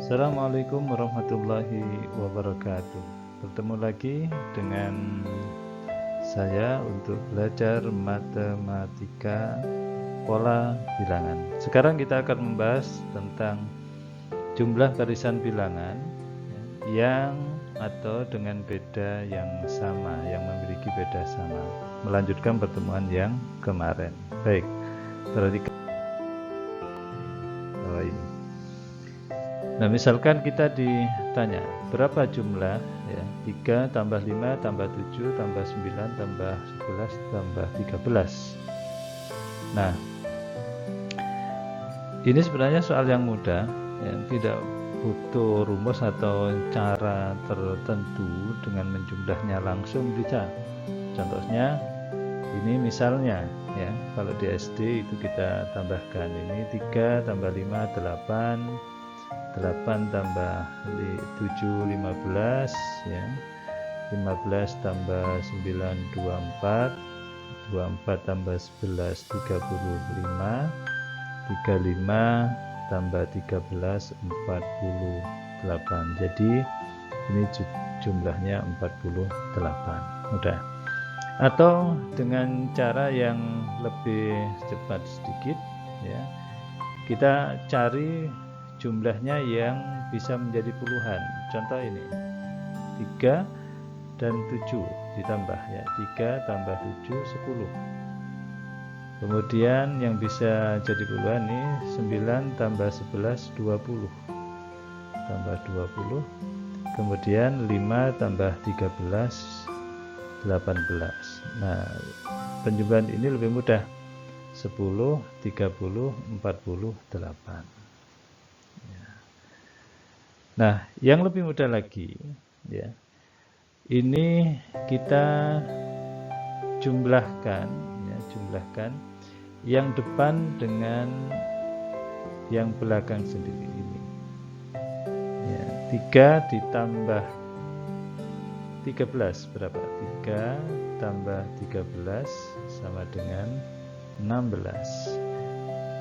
Assalamualaikum warahmatullahi wabarakatuh. Bertemu lagi dengan saya untuk belajar matematika pola bilangan. Sekarang kita akan membahas tentang jumlah barisan bilangan yang atau dengan beda yang sama, yang memiliki beda sama. Melanjutkan pertemuan yang kemarin. Baik, perhatikan bahwa ini. Nah, misalkan kita ditanya berapa jumlah ya, 3 tambah 5 tambah 7 tambah 9 tambah 11 tambah 13. Nah, ini sebenarnya soal yang mudah ya, tidak butuh rumus atau cara tertentu dengan menjumlahnya langsung bisa. Contohnya ini misalnya ya, kalau di SD itu kita tambahkan ini 3 tambah 5 8 tambah 7 15 ya, 15 tambah 9 24 tambah 11 35 tambah 13 48. Jadi ini jumlahnya 48. Mudah. Atau dengan cara yang lebih cepat sedikit ya, kita cari jumlahnya yang bisa menjadi puluhan. Contoh ini 3 dan 7 ditambah ya, 3 tambah 7 10. Kemudian yang bisa jadi puluhan ini 9 tambah 11 20 tambah 20. Kemudian 5 tambah 13 18. Nah, penjumlahan ini lebih mudah, 10 30 48. Nah, yang lebih mudah lagi ya, ini kita jumlahkan ya, jumlahkan yang depan dengan yang belakang sendiri ini ya, 3 ditambah 13 berapa? 3 tambah 13 sama dengan 16.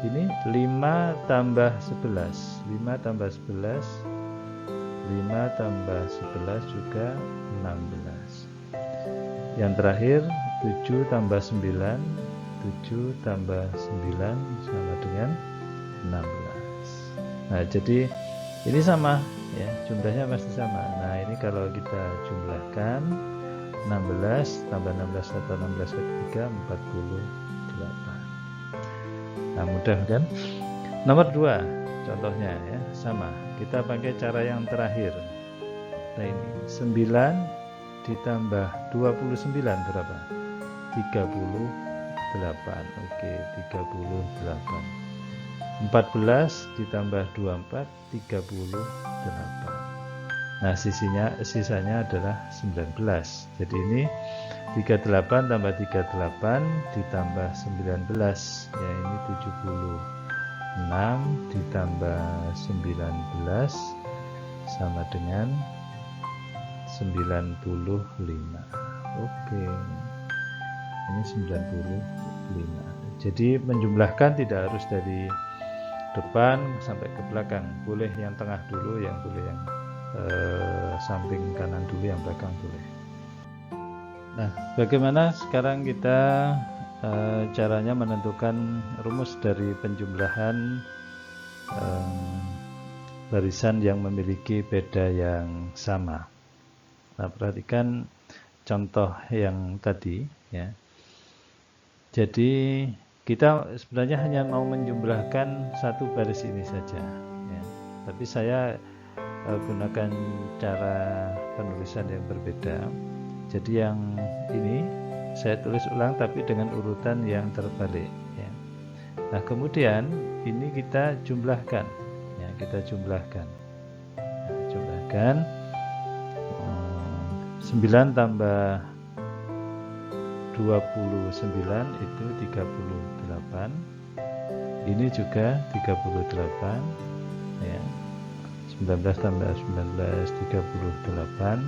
Ini 5 tambah 11, 5 tambah 11, 5 tambah 11 juga 16. Yang terakhir 7 tambah 9, 7 tambah 9 sama dengan 16. Nah, jadi ini sama ya, jumlahnya pasti sama. Nah, ini kalau kita jumlahkan 16 tambah 16 atau 16 kali 3 48. Nah, mudah kan? Nomor 2 contohnya ya, sama. Kita pakai cara yang terakhir. Nah, ini 9 ditambah 29 berapa? 38. Oke, 38. 14 ditambah 24 38. Nah, sisanya adalah 19. Jadi ini 38 tambah 38 ditambah 19 ya, ini 70. 6 ditambah 19 sama dengan 95. Oke, ini 95. Jadi menjumlahkan tidak harus dari depan sampai ke belakang, boleh yang tengah dulu, yang boleh yang samping kanan dulu, yang belakang boleh. Nah, bagaimana sekarang kita caranya menentukan rumus dari penjumlahan barisan yang memiliki beda yang sama. Nah, perhatikan contoh yang tadi ya. Jadi kita sebenarnya hanya mau menjumlahkan satu baris ini saja ya. Tapi saya gunakan cara penulisan yang berbeda. Jadi yang ini saya tulis ulang tapi dengan urutan yang terbalik ya. Nah, kemudian ini kita jumlahkan ya, kita jumlahkan. Nah, jumlahkan 9 tambah 29 itu 38. Ini juga 38 ya. 19 tambah 19 38.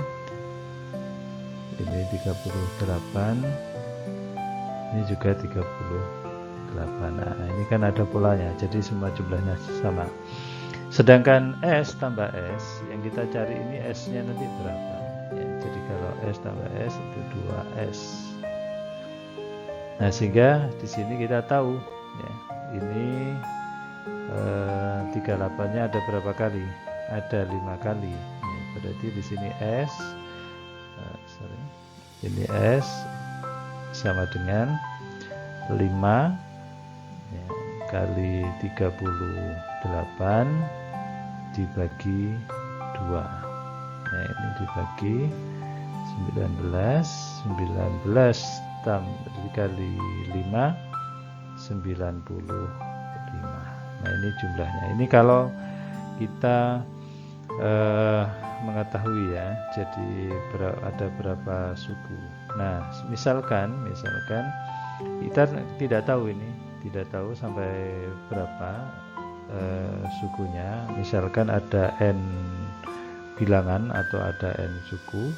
ini 38, ini juga 38. Nah, ini kan ada polanya, jadi semua jumlahnya sama. Sedangkan S tambah S, yang kita cari ini S-nya nanti berapa? Ya, jadi kalau S tambah S itu 2S. Nah, sehingga di sini kita tahu, ya, ini 38-nya ada berapa kali? Ada 5 kali. Ya, berarti di sini S, ini S sama dengan 5 ya, kali 38 dibagi 2. Nah, ini dibagi 19 dikali 5 95. Nah, ini jumlahnya. Ini kalau kita mengetahui ya, jadi ada berapa suku. Nah, misalkan kita tidak tahu ini, tidak tahu sampai berapa sukunya. Misalkan ada n bilangan atau ada n suku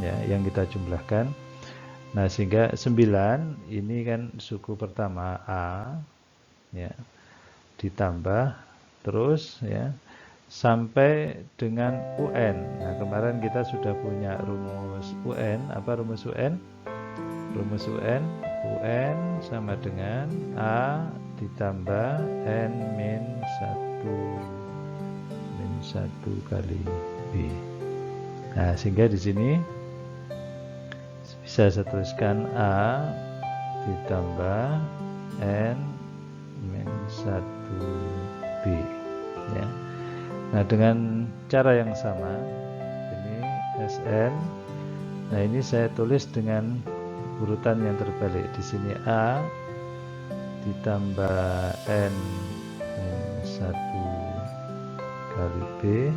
ya yang kita jumlahkan. Nah, sehingga 9 ini kan suku pertama A ya, ditambah terus ya sampai dengan UN. Nah, kemarin kita sudah punya rumus UN. Apa rumus UN? Rumus UN sama dengan A ditambah N min 1 kali B. Nah, sehingga di sini bisa saya tuliskan A ditambah N min 1B ya. Nah, dengan cara yang sama ini SN. Nah, ini saya tulis dengan urutan yang terbalik. Di sini A ditambah N min 1 kali B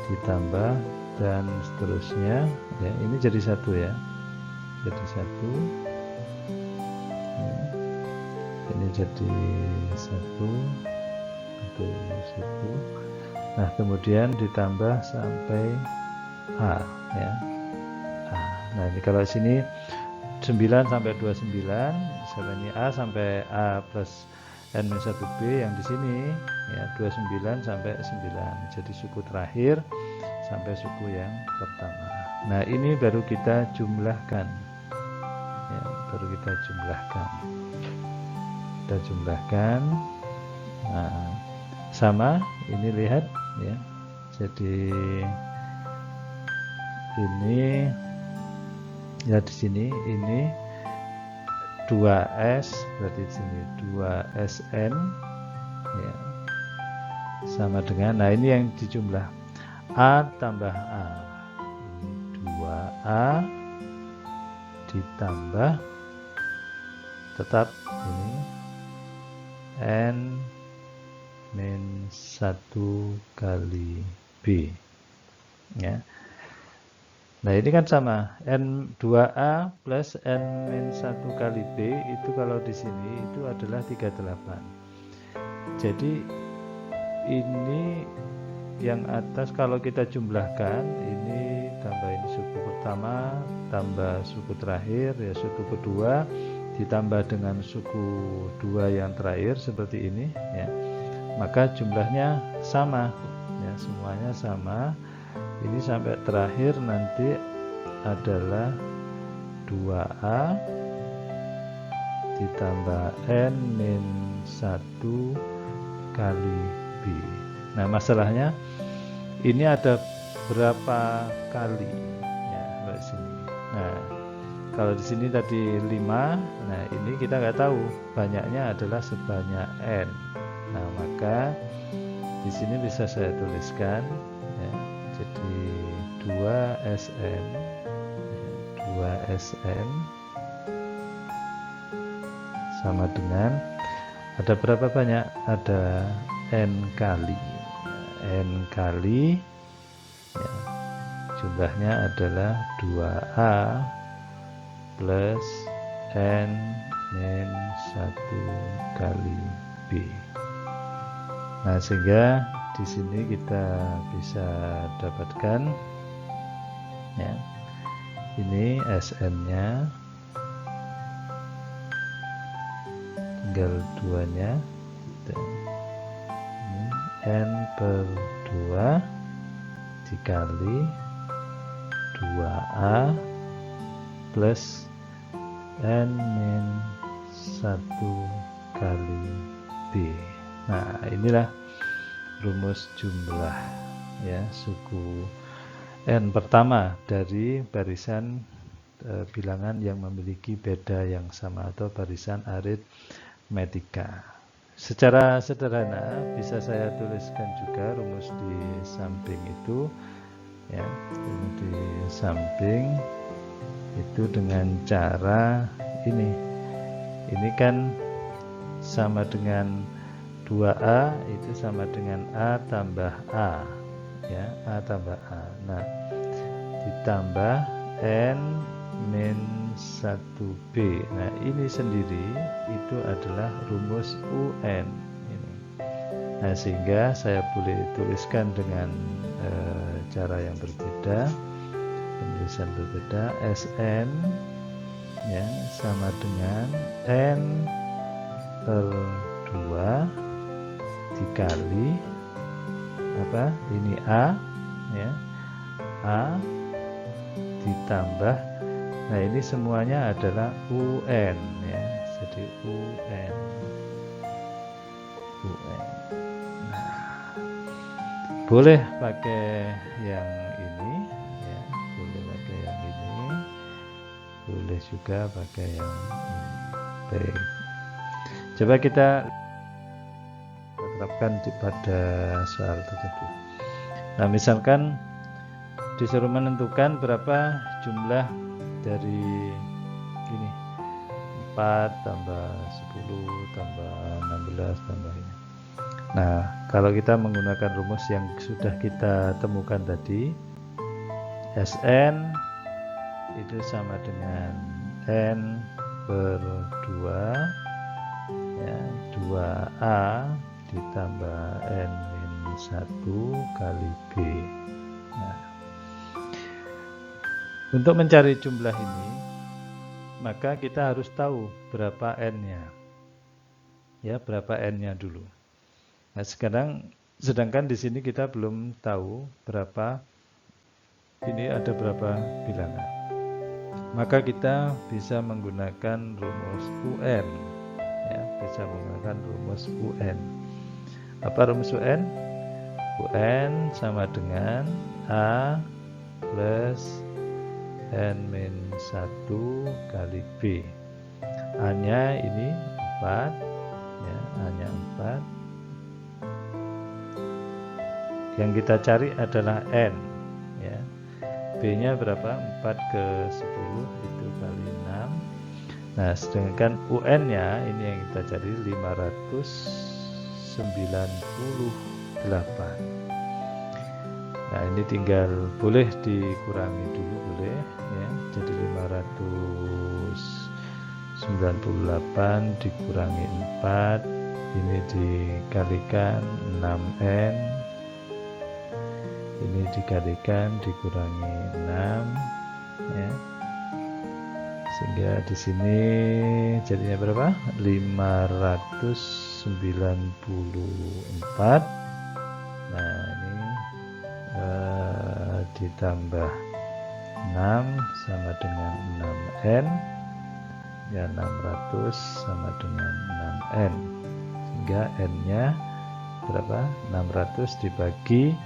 ditambah dan seterusnya ya, ini jadi 1 ya. Jadi 1. Ini jadi 1 atau 1. Nah, kemudian ditambah sampai A ya. Nah, ini kalau sini 9 sampai 29, misalnya ini A sampai A plus N-1B, yang di sini ya 29 sampai 9. Jadi suku terakhir sampai suku yang pertama. Nah, ini baru kita jumlahkan. Ya, baru kita jumlahkan. Kita jumlahkan. Nah, sama ini lihat ya. Jadi ini ya di sini ini 2S, berarti di sini 2SN ya. Sama dengan, nah ini yang dijumlah A tambah A. Ini 2A ditambah tetap ini N min 1 kali B ya. Nah, ini kan sama N2A plus N min 1 kali B itu kalau di sini itu adalah 38. Jadi ini yang atas kalau kita jumlahkan, ini tambah ini suku pertama tambah suku terakhir ya, suku kedua ditambah dengan suku dua yang terakhir seperti ini ya, maka jumlahnya sama ya, semuanya sama. Ini sampai terakhir nanti adalah 2A ditambah N min 1 kali B. Nah, masalahnya ini ada berapa kali ya, di sini. Nah, kalau di sini tadi 5, nah ini kita nggak tahu banyaknya adalah sebanyak N. Nah, maka di sini bisa saya tuliskan ya, jadi 2SN 2SN sama dengan ada berapa banyak? Ada N kali ya, jumlahnya adalah 2A plus N min 1 kali B. Nah, sehingga di sini kita bisa dapatkan ya ini SN-nya, tinggal 2-nya, ini N per 2 dikali 2A plus N min 1 kali B. Nah, inilah rumus jumlah ya suku N pertama dari barisan bilangan yang memiliki beda yang sama atau barisan aritmetika. Secara sederhana bisa saya tuliskan juga rumus di samping itu ya, rumus di samping itu dengan cara ini. Ini kan sama dengan 2A itu sama dengan A tambah A ya, A tambah A. Nah, ditambah N min 1B. Nah, ini sendiri itu adalah rumus UN ini. Nah, sehingga saya boleh tuliskan dengan cara yang berbeda, penulisan berbeda. SN ya sama dengan N per 2 dikali apa? Ini A ya. A ditambah, nah ini semuanya adalah UN ya. Jadi UN. Nah, boleh pakai yang ini ya, boleh pakai yang ini. Boleh juga pakai yang ini. Baik. Coba kita terapkan pada soal tersebut. Nah, misalkan disuruh menentukan berapa jumlah dari ini 4 tambah 10 tambah 16 tambah ini. Nah, kalau kita menggunakan rumus yang sudah kita temukan tadi, SN itu sama dengan N per 2 ya, 2A ditambah N min 1 kali B. Nah, untuk mencari jumlah ini, maka kita harus tahu berapa N-nya. Ya, berapa N-nya dulu. Nah, sedangkan di sini kita belum tahu berapa, ini ada berapa bilangan. Maka kita bisa menggunakan rumus UN. Ya, bisa menggunakan rumus UN. Apa rumus UN? UN sama dengan A plus N min 1 kali B. A-nya ini 4 ya, A-nya 4. Yang kita cari adalah N ya. B-nya berapa? 4 ke 10 itu kali 6. Nah, sedangkan UN-nya ini yang kita cari 598. Nah, ini tinggal boleh dikurangi dulu boleh ya. Jadi 598 dikurangi 4 ini dikalikan 6N. Ini dikalikan dikurangi 6 ya. Sehingga di sini jadinya berapa? 594. Nah, ini ditambah 6 sama dengan 6N ya, 600 sama dengan 6N, sehingga N-nya berapa? 600 dibagi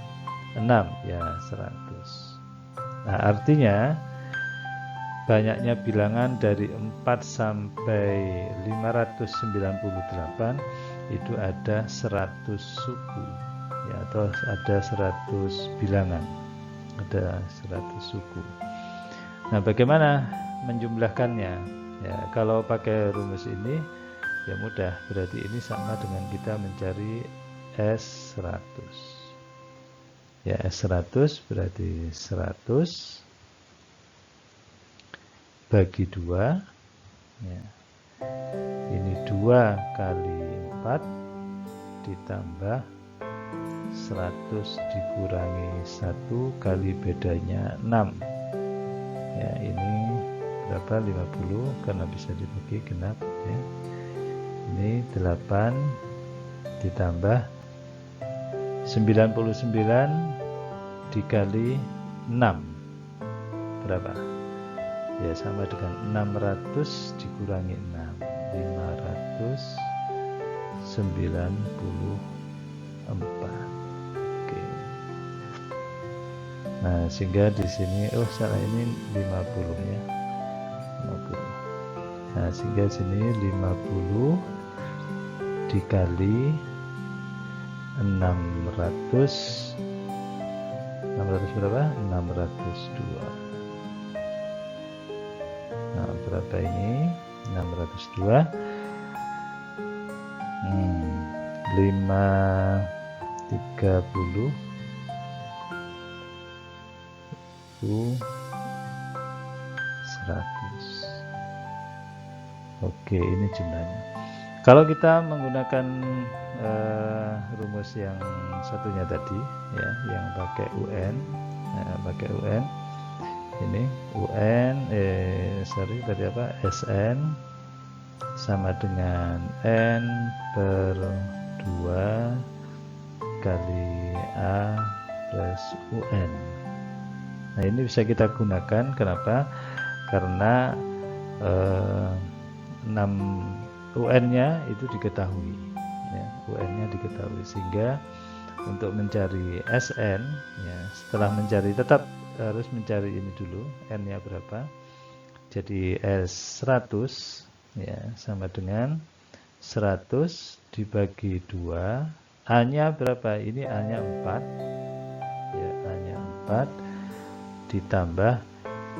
6 ya 100. Nah, artinya banyaknya bilangan dari 4 sampai 598 itu ada 100 suku ya, atau ada 100 bilangan, ada 100 suku. Nah, bagaimana menjumlahkannya ya? Kalau pakai rumus ini ya mudah, berarti ini sama dengan kita mencari S100 ya. S100 berarti 100 bagi 2 ya. Ini 2 kali 4 ditambah 100 dikurangi 1 kali bedanya 6. ya. Ini berapa? 50 karena bisa dibagi genap ya. Ini 8 ditambah 99 dikali 6 berapa? Ya sama dengan 600 dikurangi 6, 594. Oke. Nah, sehingga di sini salah, ini 50 ya. 50. Nah, sehingga sini 50 dikali 600 berapa? 602. Nah, berapa ini? 602. 530 100. Oke, ini jumlahnya. Kalau kita menggunakan rumus yang satunya tadi ya, yang pakai UN, pakai UN ini UN tadi apa? SN sama dengan N per 2 kali A plus UN. Nah, ini bisa kita gunakan. Kenapa? Karena 6 UN-nya itu diketahui ya, UN-nya diketahui, sehingga untuk mencari SN ya, setelah mencari tetap harus mencari ini dulu, N-nya berapa. Jadi S100 ya sama dengan 100 dibagi 2, A-nya berapa? Ini A-nya 4 ya, A-nya 4 ditambah,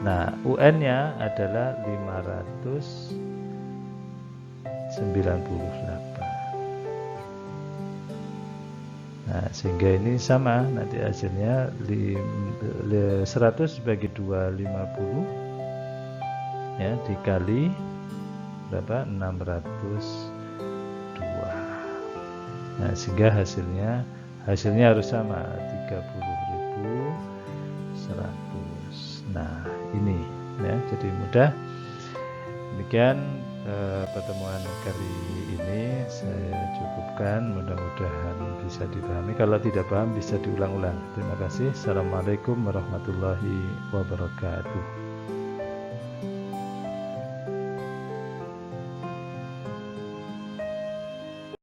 nah UN-nya adalah 598. Nah, sehingga ini sama, nanti hasilnya 100 bagi 2 50 ya, dikali berapa? 602. Nah, sehingga hasilnya harus sama, 30.100. Nah, ini ya, jadi mudah. Demikian pertemuan kali ini saya cukupkan, mudah-mudahan bisa dipahami. Kalau tidak paham bisa diulang-ulang. Terima kasih. Assalamualaikum warahmatullahi wabarakatuh.